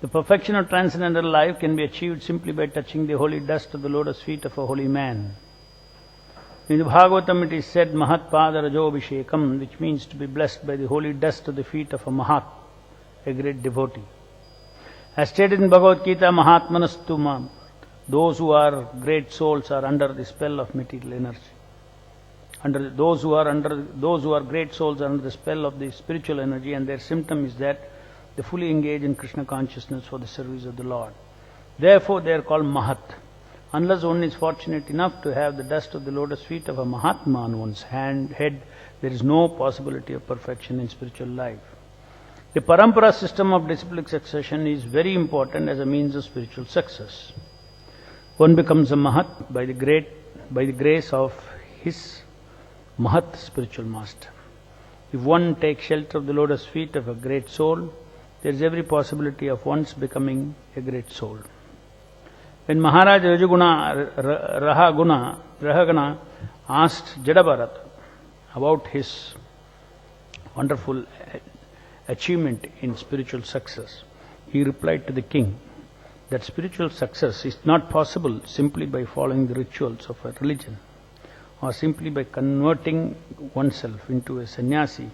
The perfection of transcendental life can be achieved simply by touching the holy dust of the lotus feet of a holy man. In the Bhagavatam it is said, Mahat Pada Rajobhishekam, which means to be blessed by the holy dust of the feet of a Mahat, a great devotee. As stated in Bhagavad Gita, Mahatmanastu, those who are great souls are under the spell of material energy. Those who are great souls are under the spell of the spiritual energy, and their symptom is that they fully engage in Krishna consciousness for the service of the Lord. Therefore they are called Mahat. Unless one is fortunate enough to have the dust of the lotus feet of a Mahatma on one's head, there is no possibility of perfection in spiritual life. The parampara system of disciplic succession is very important as a means of spiritual success. One becomes a Mahat by the grace of his Mahat spiritual master. If one takes shelter of the lotus feet of a great soul, there is every possibility of one's becoming a great soul. When Maharaj Rahaguna asked Jadabharat about his wonderful achievement in spiritual success, he replied to the king that spiritual success is not possible simply by following the rituals of a religion or simply by converting oneself into a sannyasi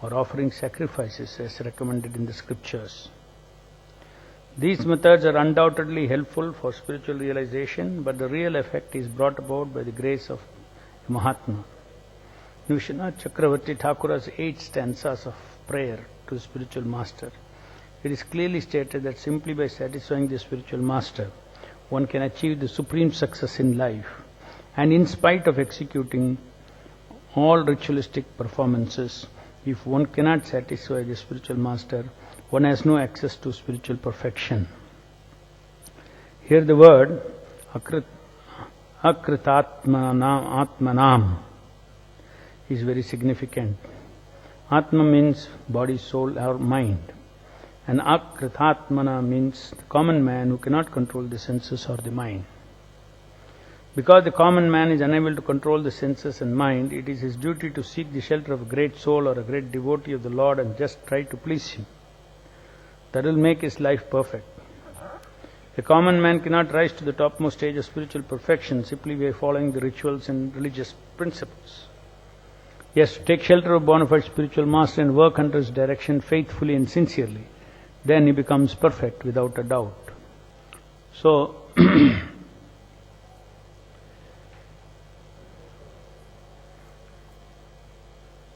or offering sacrifices as recommended in the scriptures. These methods are undoubtedly helpful for spiritual realization, but the real effect is brought about by the grace of a Mahatma. Vishwanath Chakravarti Thakura's 8 stanzas of prayer to the spiritual master, it is clearly stated that simply by satisfying the spiritual master, one can achieve the supreme success in life. And in spite of executing all ritualistic performances, if one cannot satisfy the spiritual master, one has no access to spiritual perfection. Here the word akritatmanam is very significant. Atma means body, soul or mind. And akritatmana means the common man who cannot control the senses or the mind. Because the common man is unable to control the senses and mind, it is his duty to seek the shelter of a great soul or a great devotee of the Lord and just try to please him. That will make his life perfect. A common man cannot rise to the topmost stage of spiritual perfection simply by following the rituals and religious principles. He has to take shelter of bona fide spiritual master and work under his direction faithfully and sincerely. Then he becomes perfect without a doubt. So,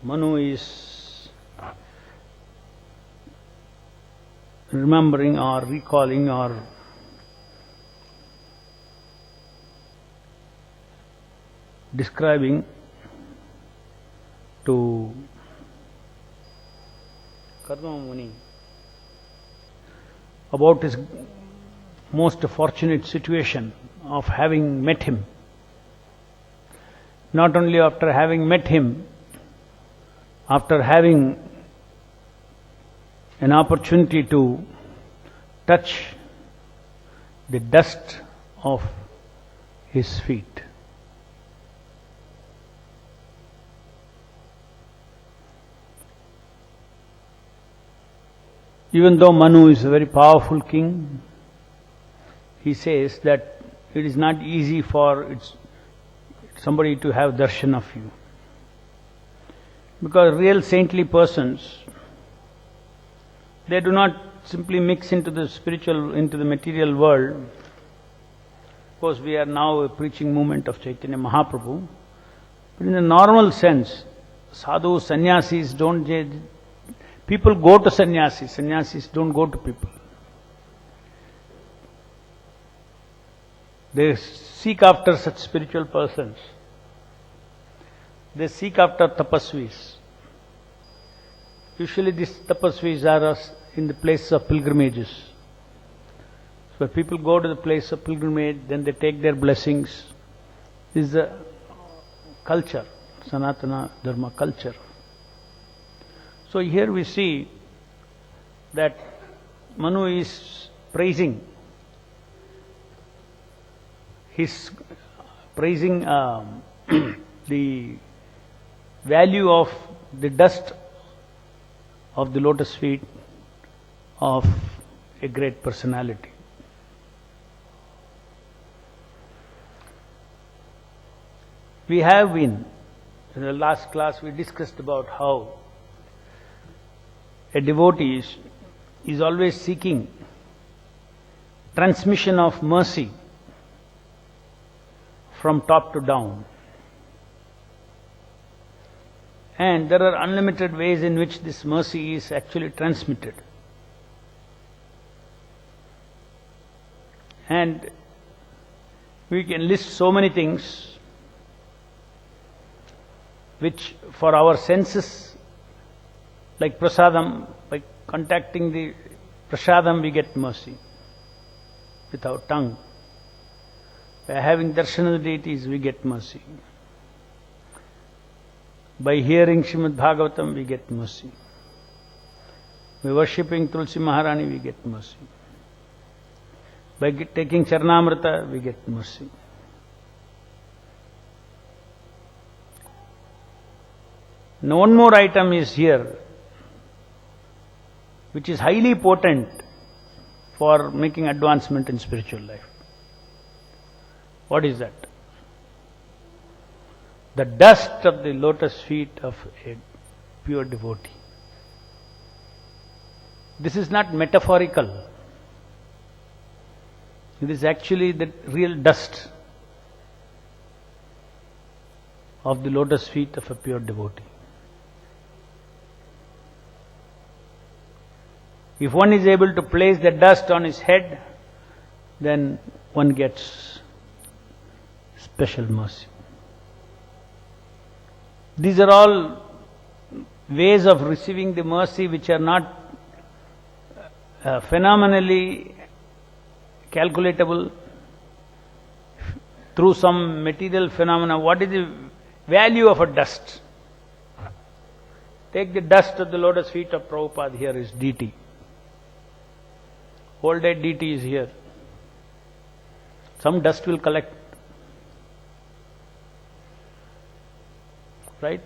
Manu is remembering or recalling or describing to Karma Muni about his most fortunate situation of having met him. Not only after having met him, after having an opportunity to touch the dust of his feet. Even though Manu is a very powerful king, he says that it is not easy for somebody to have darshan of you. Because real saintly persons, they do not simply mix into the material world. Of course, we are now a preaching movement of Chaitanya Mahaprabhu. But in the normal sense, sadhus, sannyasis people go to sannyasis, sannyasis don't go to people. They seek after such spiritual persons. They seek after tapasvis. Usually these tapasvis are in the places of pilgrimages. So people go to the place of pilgrimage, then they take their blessings. This is a culture, Sanatana Dharma culture. So here we see that Manu is praising the value of the dust of the lotus feet of a great personality. We have been, in the last class we discussed about how a devotee is always seeking transmission of mercy from top to down. And there are unlimited ways in which this mercy is actually transmitted. And we can list so many things which for our senses, like prasadam, by contacting the prasadam we get mercy with our tongue. By having darshan of the deities we get mercy. By hearing Srimad Bhagavatam we get mercy. By worshipping Tulsi Maharani we get mercy. By taking Charanamrita we get mercy. Now one more item is here, which is highly potent for making advancement in spiritual life. What is that? The dust of the lotus feet of a pure devotee. This is not metaphorical. It is actually the real dust of the lotus feet of a pure devotee. If one is able to place the dust on his head, then one gets special mercy. These are all ways of receiving the mercy which are not phenomenally calculatable through some material phenomena. What is the value of a dust? Take the dust of the lotus feet of Prabhupada. Here is deity. Whole day deity is here. Some dust will collect. Right?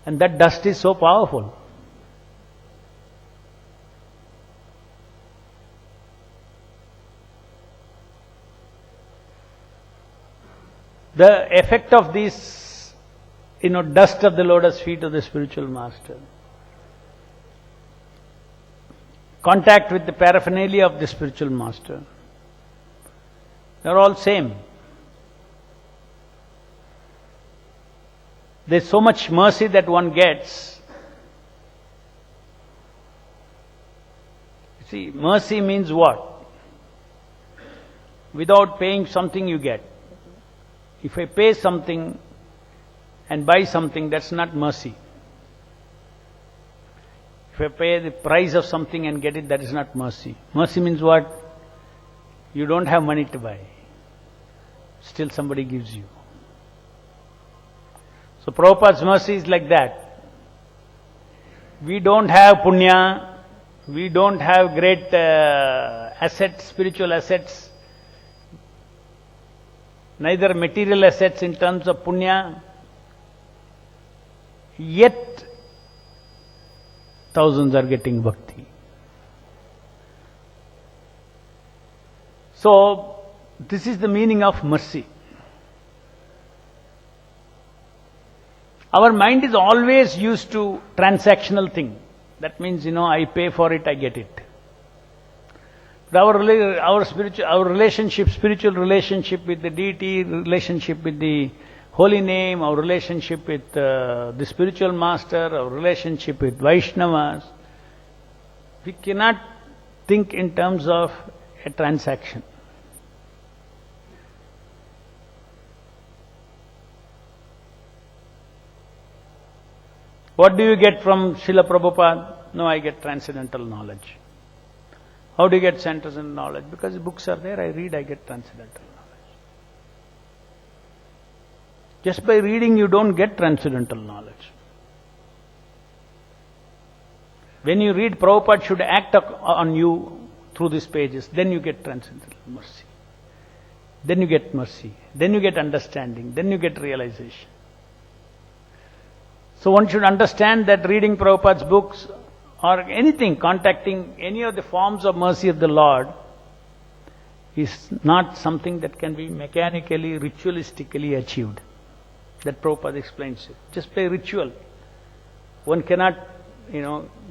And that dust is so powerful. The effect of this, dust of the lotus feet of the spiritual master, contact with the paraphernalia of the spiritual master, they are all same. There is so much mercy that one gets. You see, mercy means what? Without paying something you get. If I pay something and buy something, that's not mercy. If I pay the price of something and get it, that is not mercy. Mercy means what? You don't have money to buy. Still somebody gives you. So Prabhupada's mercy is like that. We don't have punya, we don't have great assets, spiritual assets, neither material assets in terms of punya, yet thousands are getting bhakti. So, this is the meaning of mercy. Our mind is always used to transactional thing. That means, I pay for it, I get it. But our spiritual relationship with the deity, relationship with the holy name, our relationship with the spiritual master, our relationship with Vaishnavas, we cannot think in terms of a transaction. What do you get from Srila Prabhupada? No, I get transcendental knowledge. How do you get transcendental knowledge? Because the books are there, I read, I get transcendental knowledge. Just by reading you don't get transcendental knowledge. When you read, Prabhupada should act on you through these pages, then you get transcendental mercy. Then you get mercy. Then you get understanding. Then you get realization. So one should understand that reading Prabhupada's books or anything, contacting any of the forms of mercy of the Lord is not something that can be mechanically, ritualistically achieved. That Prabhupada explains it. Just by ritual, one cannot,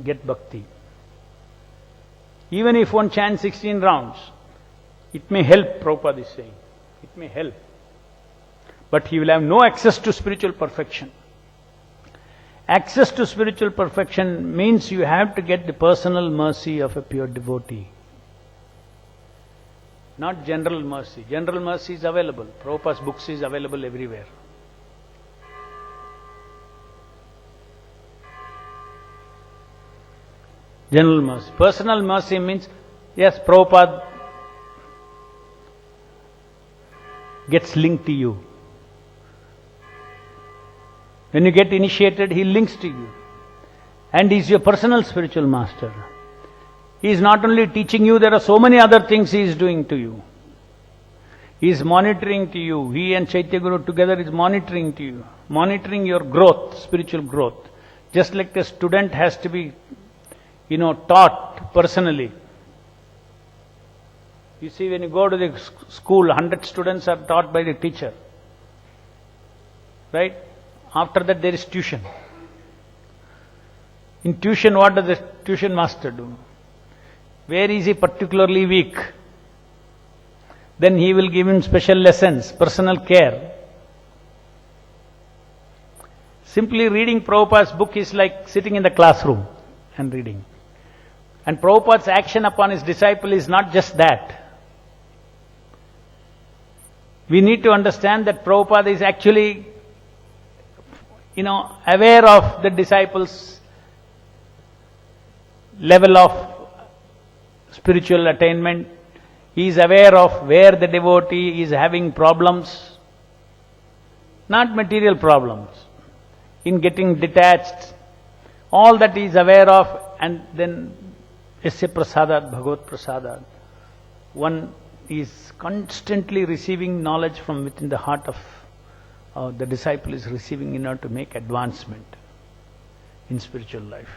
get bhakti. Even if one chants 16 rounds, it may help, Prabhupada is saying. It may help. But he will have no access to spiritual perfection. Access to spiritual perfection means you have to get the personal mercy of a pure devotee. Not general mercy. General mercy is available. Prabhupada's books is available everywhere. General mercy. Personal mercy means, yes, Prabhupada gets linked to you. When you get initiated, he links to you. And he is your personal spiritual master. He is not only teaching you, there are so many other things he is doing to you. He is monitoring to you. He and Chaitya Guru together is monitoring to you. Monitoring your growth, spiritual growth. Just like a student has to be, taught personally. You see, when you go to the school, 100 students are taught by the teacher. Right? After that there is tuition. In tuition, what does the tuition master do? Where is he particularly weak? Then he will give him special lessons, personal care. Simply reading Prabhupada's book is like sitting in the classroom and reading. And Prabhupada's action upon his disciple is not just that. We need to understand that Prabhupada is actually, aware of the disciples' level of spiritual attainment. He is aware of where the devotee is having problems, not material problems, in getting detached. All that he is aware of, and then Yasya prasadat bhagavat prasadat. One is constantly receiving knowledge from within the heart of the disciple is receiving in order to make advancement in spiritual life.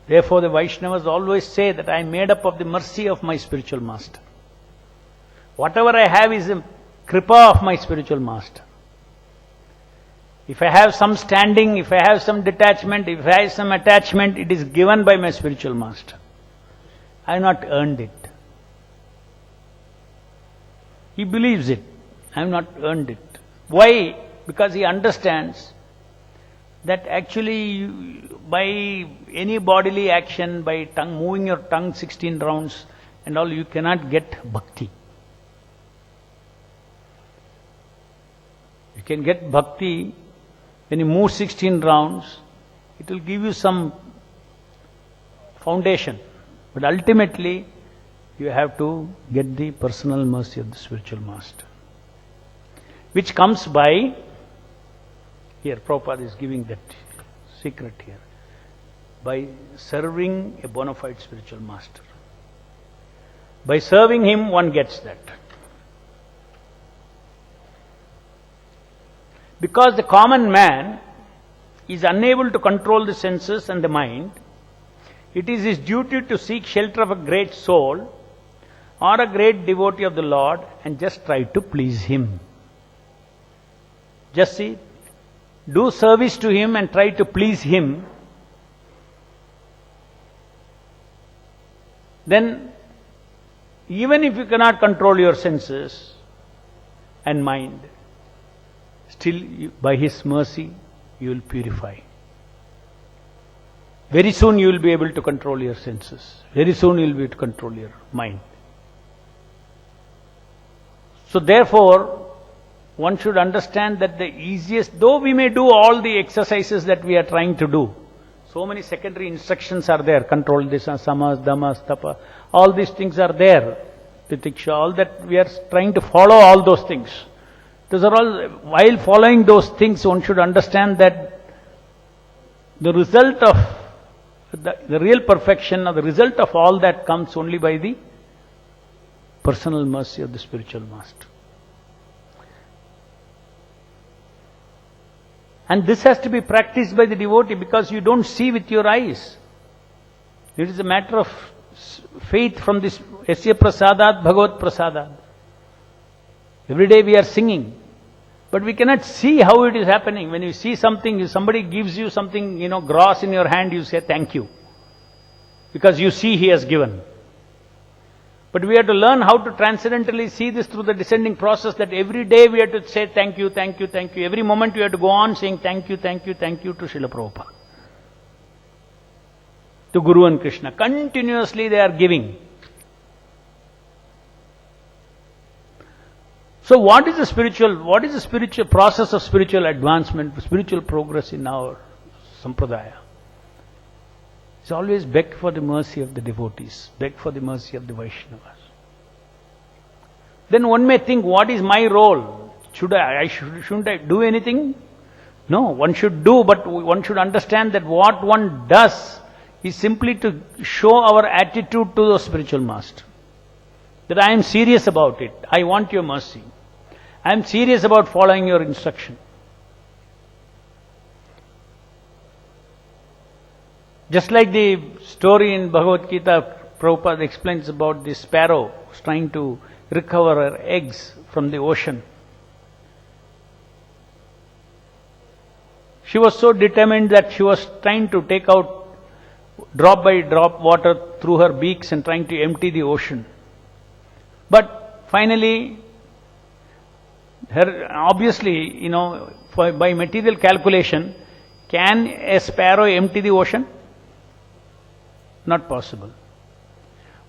Therefore the Vaishnavas always say that I am made up of the mercy of my spiritual master. Whatever I have is a kripa of my spiritual master. If I have some standing, if I have some detachment, if I have some attachment, it is given by my spiritual master. I have not earned it. He believes it. I have not earned it. Why? Because he understands that actually by any bodily action, by tongue, moving your tongue 16 rounds and all, you cannot get bhakti. You can get bhakti when you move 16 rounds, it will give you some foundation. But ultimately, you have to get the personal mercy of the spiritual master, which comes by, here Prabhupada is giving that secret here, by serving a bona fide spiritual master. By serving him, one gets that. Because the common man is unable to control the senses and the mind, it is his duty to seek shelter of a great soul or a great devotee of the Lord and just try to please him. Just see, do service to him and try to please him. Then, even if you cannot control your senses and mind, still by his mercy you will purify. Very soon you will be able to control your senses. Very soon you will be able to control your mind. So therefore, one should understand that the easiest, though we may do all the exercises that we are trying to do, so many secondary instructions are there, control this, samas, damas, tapa, all these things are there, titiksha, all that we are trying to follow all those things. Those are all, while following those things, one should understand that the result of, the real perfection or the result of all that comes only by the personal mercy of the spiritual master. And this has to be practiced by the devotee because you don't see with your eyes. It is a matter of faith from this Yasya Prasadat Bhagavat Prasadat. Every day we are singing, but we cannot see how it is happening. When you see something, if somebody gives you something, gross in your hand, you say thank you. Because you see he has given. But we have to learn how to transcendentally see this through the descending process, that every day we have to say thank you, thank you, thank you. Every moment we have to go on saying thank you, thank you, thank you to Srila Prabhupada. To Guru and Krishna. Continuously they are giving. So what is the spiritual process of spiritual advancement, spiritual progress in our sampradaya? It's always beg for the mercy of the devotees, beg for the mercy of the Vaishnavas. Then one may think, what is my role? Shouldn't I do anything? No, one should do, but one should understand that what one does is simply to show our attitude to the spiritual master. That I am serious about it. I want your mercy. I am serious about following your instruction. Just like the story in Bhagavad Gita, Prabhupada explains about the sparrow who's trying to recover her eggs from the ocean. She was so determined that she was trying to take out drop by drop water through her beaks and trying to empty the ocean. But finally, obviously, by material calculation, can a sparrow empty the ocean? Not possible.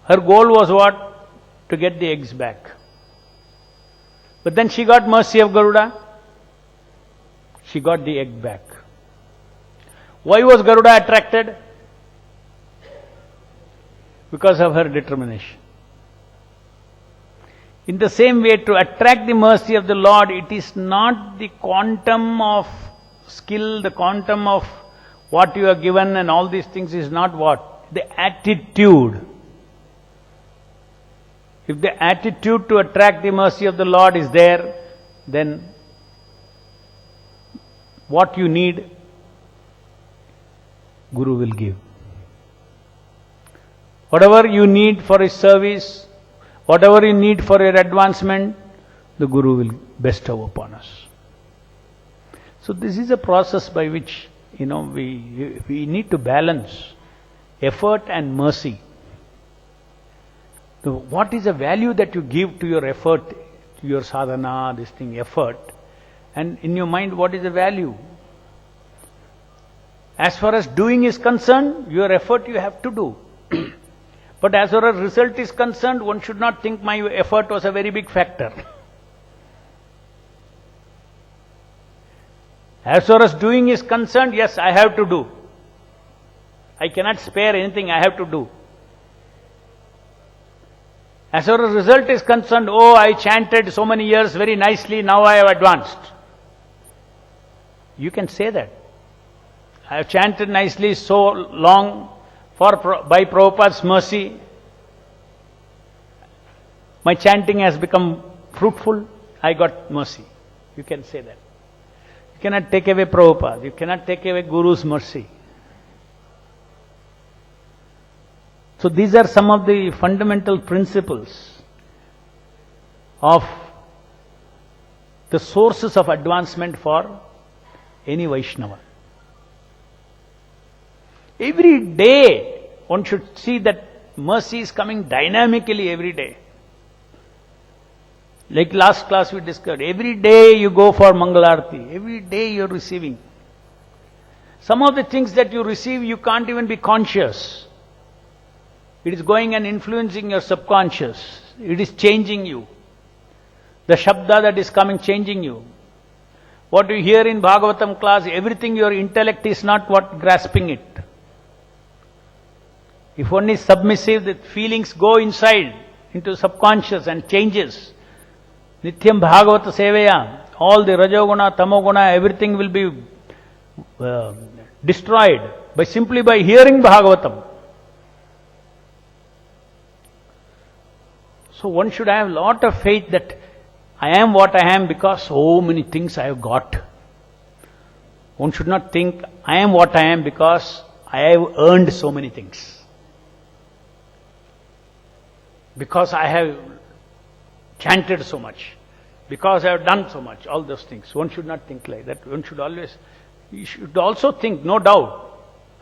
Her goal was what? To get the eggs back. But then she got mercy of Garuda. She got the egg back. Why was Garuda attracted? Because of her determination. In the same way, to attract the mercy of the Lord, it is not the quantum of skill, the quantum of what you are given and all these things is not what? The attitude. If the attitude to attract the mercy of the Lord is there, then what you need, Guru will give. Whatever you need for his service, whatever you need for your advancement, the Guru will bestow upon us. So this is a process by which, we need to balance effort and mercy. So what is the value that you give to your effort, to your sadhana, effort? And in your mind, what is the value? As far as doing is concerned, your effort you have to do. But as far as result is concerned, one should not think my effort was a very big factor. As far as doing is concerned, yes, I have to do. I cannot spare anything, I have to do. As far as result is concerned, I chanted so many years very nicely, now I have advanced. You can say that. I have chanted nicely so long, by Prabhupada's mercy, my chanting has become fruitful, I got mercy. You can say that. You cannot take away Prabhupada, you cannot take away Guru's mercy. So these are some of the fundamental principles of the sources of advancement for any Vaishnava. Every day one should see that mercy is coming dynamically every day. Like last class we discussed, every day you go for Mangalarti, every day you are receiving. Some of the things that you receive you can't even be conscious. It is going and influencing your subconscious. It is changing you. The Shabda that is coming, changing you. What you hear in Bhagavatam class, everything your intellect is not what grasping it. If one is submissive, the feelings go inside, into subconscious and changes. Nityam Bhagavata Sevaya, all the Rajoguna, Tamoguna, everything will be destroyed simply by hearing Bhagavatam. So one should have a lot of faith that I am what I am because so many things I have got. One should not think, I am what I am because I have earned so many things. Because I have chanted so much. Because I have done so much. All those things. One should not think like that. One should always, you should also think, no doubt.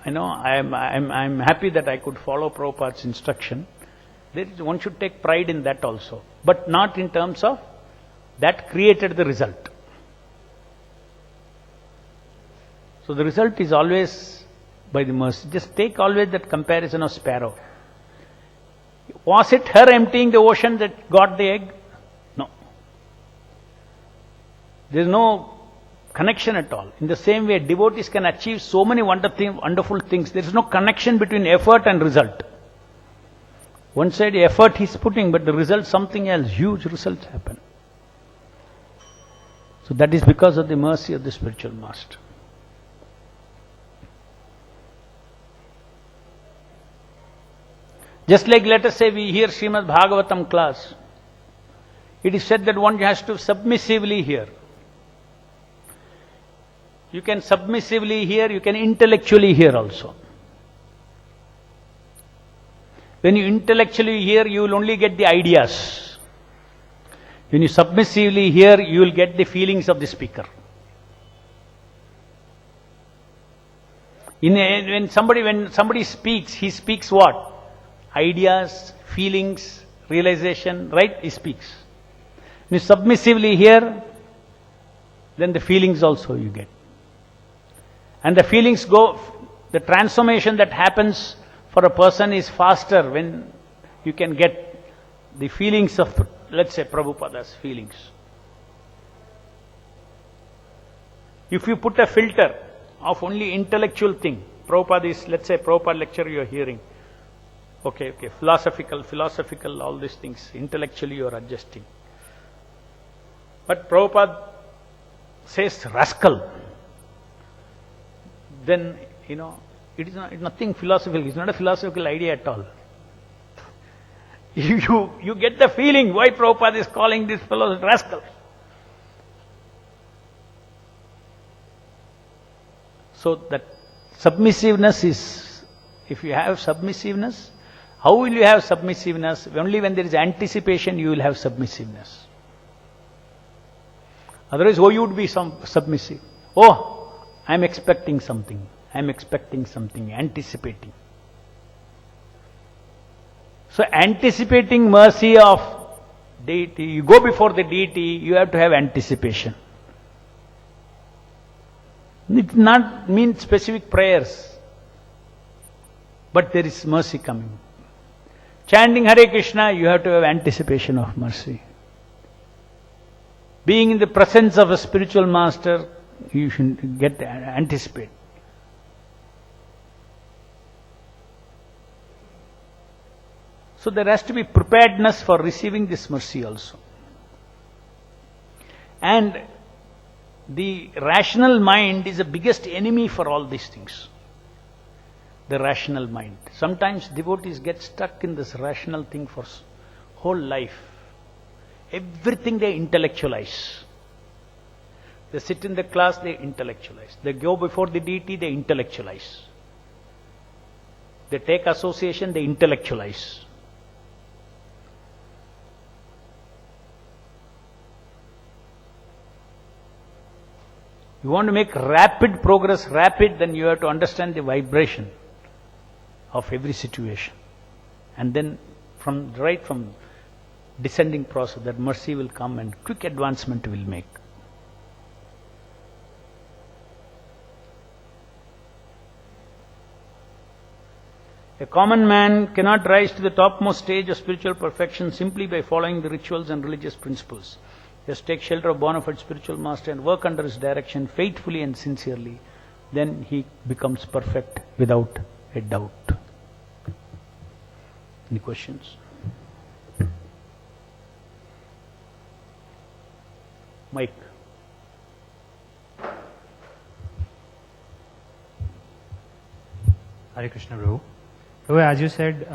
I know, I'm happy that I could follow Prabhupada's instruction. One should take pride in that also. But not in terms of, that created the result. So the result is always by the mercy. Just take always that comparison of sparrow. Was it her emptying the ocean that got the egg? No. There is no connection at all. In the same way, devotees can achieve so many wonderful things. There is no connection between effort and result. One side effort he is putting, but the result something else. Huge results happen. So that is because of the mercy of the spiritual master. Just like, let us say, we hear Srimad Bhagavatam class. It is said that one has to submissively hear. You can submissively hear, you can intellectually hear also. When you intellectually hear, you will only get the ideas. When you submissively hear, you will get the feelings of the speaker. When somebody speaks, he speaks what? Ideas, feelings, realization, right? He speaks. When you submissively hear, then the feelings also you get. And the feelings go, the transformation that happens for a person is faster when you can get the feelings of, let's say, Prabhupada's feelings. If you put a filter of only intellectual thing, Prabhupada is, let's say, Prabhupada lecture you are hearing. Okay, philosophical, all these things, intellectually you are adjusting. But Prabhupada says rascal. Then, it is nothing philosophical, it's not a philosophical idea at all. You get the feeling why Prabhupada is calling these fellows rascals. So that submissiveness is, if you have submissiveness, how will you have submissiveness? Only when there is anticipation you will have submissiveness. Otherwise, you would be submissive. I am expecting something, anticipating. So anticipating mercy of deity, you go before the deity, you have to have anticipation. It does not mean specific prayers, but there is mercy coming. Chanting Hare Krishna, you have to have anticipation of mercy. Being in the presence of a spiritual master, you should anticipate. So there has to be preparedness for receiving this mercy also. And the rational mind is the biggest enemy for all these things. The rational mind. Sometimes devotees get stuck in this rational thing for whole life. Everything they intellectualize. They sit in the class, they intellectualize. They go before the deity, they intellectualize. They take association, they intellectualize. You want to make rapid progress, then you have to understand the vibration of every situation. And then from descending process, that mercy will come and quick advancement will make. A common man cannot rise to the topmost stage of spiritual perfection simply by following the rituals and religious principles. Just take shelter of bona fide spiritual master and work under his direction faithfully and sincerely. Then he becomes perfect without a doubt. Any questions? Mike. Hare Krishna, Prabhu. Prabhu, as you said,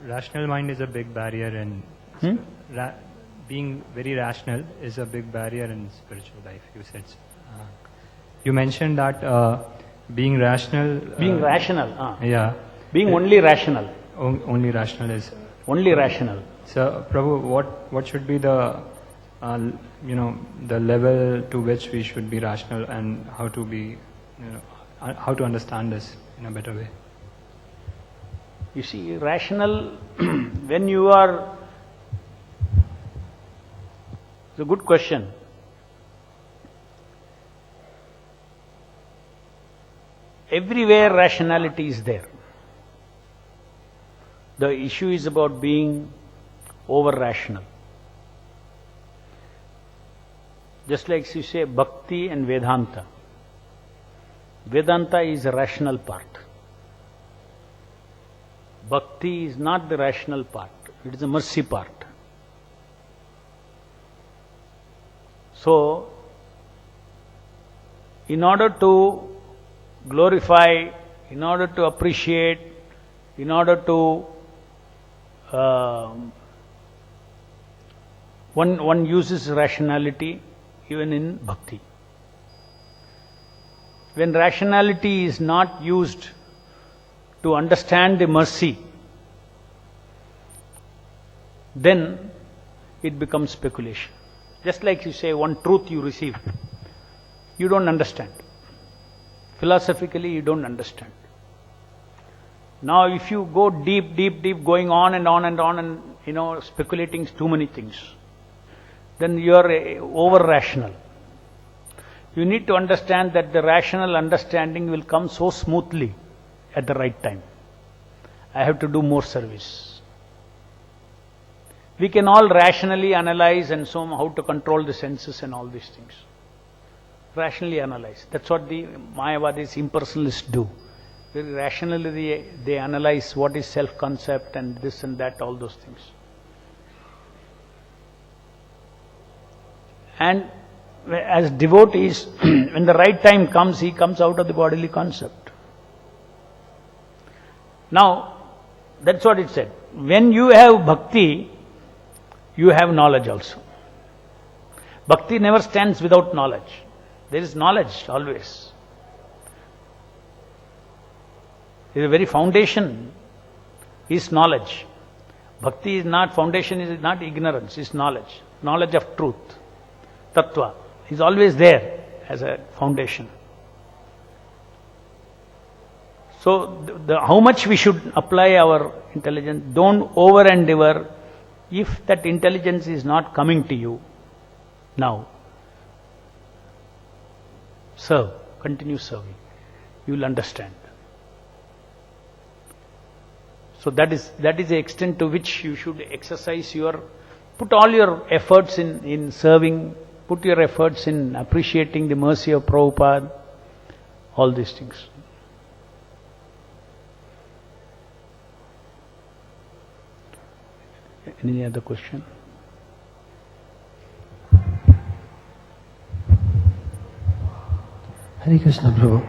rational mind is a big barrier in being very rational is a big barrier in spiritual life. You said, You mentioned that being rational. Being rational. Yeah. Being only rational. Only rational is. Only rational. So, Prabhu, what should be the the level to which we should be rational, and how to be, how to understand this in a better way? You see, rational, when you are, it's a good question. Everywhere rationality is there. The issue is about being over-rational. Just like you say, Bhakti and Vedanta. Vedanta is a rational part. Bhakti is not the rational part, it is the mercy part. So, in order to glorify, in order to appreciate, in order to one uses rationality even in bhakti. When rationality is not used to understand the mercy, then it becomes speculation. Just like you say, one truth you receive, you don't understand. Philosophically, you don't understand. Now, if you go deep, going on and on and on and, speculating too many things, then you are over-rational. You need to understand that the rational understanding will come so smoothly at the right time. I have to do more service. We can all rationally analyze and so how to control the senses and all these things. Rationally analyze. That's what the Mayavadis, impersonalists do. Very rationally they analyze what is self-concept and this and that, all those things. And as devotees, when the right time comes, he comes out of the bodily concept. Now, that's what it said. When you have bhakti, you have knowledge also. Bhakti never stands without knowledge. There is knowledge always. The very foundation is knowledge. Bhakti is not, foundation is not ignorance, is knowledge. Knowledge of truth. Tattva is always there as a foundation. So, how much we should apply our intelligence, don't over-endeavor. If that intelligence is not coming to you now, serve, continue serving. You will understand. So that is the extent to which you should exercise put all your efforts in serving, put your efforts in appreciating the mercy of Prabhupada, all these things. Any other question? Hare Krishna, Prabhu.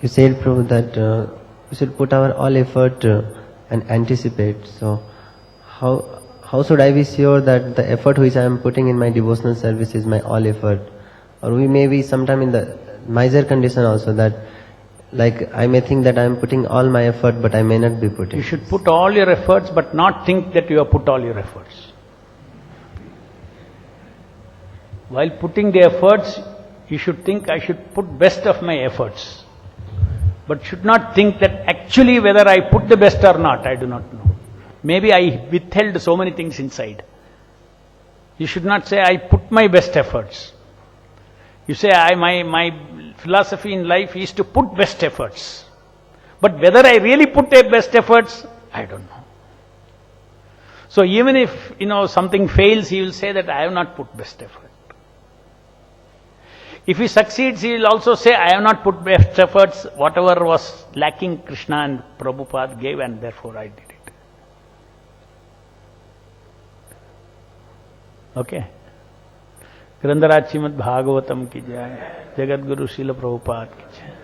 You said, Prabhu, that we should put our all effort and anticipate. So, how should I be sure that the effort which I am putting in my devotional service is my all effort? Or we may be sometime in the miser condition also, that like I may think that I am putting all my effort, but I may not be putting. You should put all your efforts, but not think that you have put all your efforts. While putting the efforts, you should think, I should put best of my efforts. But should not think that actually whether I put the best or not, I do not know. Maybe I withheld so many things inside. You should not say, I put my best efforts. You say, my philosophy in life is to put best efforts. But whether I really put a best efforts, I don't know. So even if, something fails, he will say that I have not put best effort. If he succeeds, he will also say, I have not put best efforts, whatever was lacking Krishna and Prabhupada gave, and therefore I did it. Okay? Grandharaj Srimad Bhagavatam ki jai, Jagat Guru Srila Prabhupada ki jai.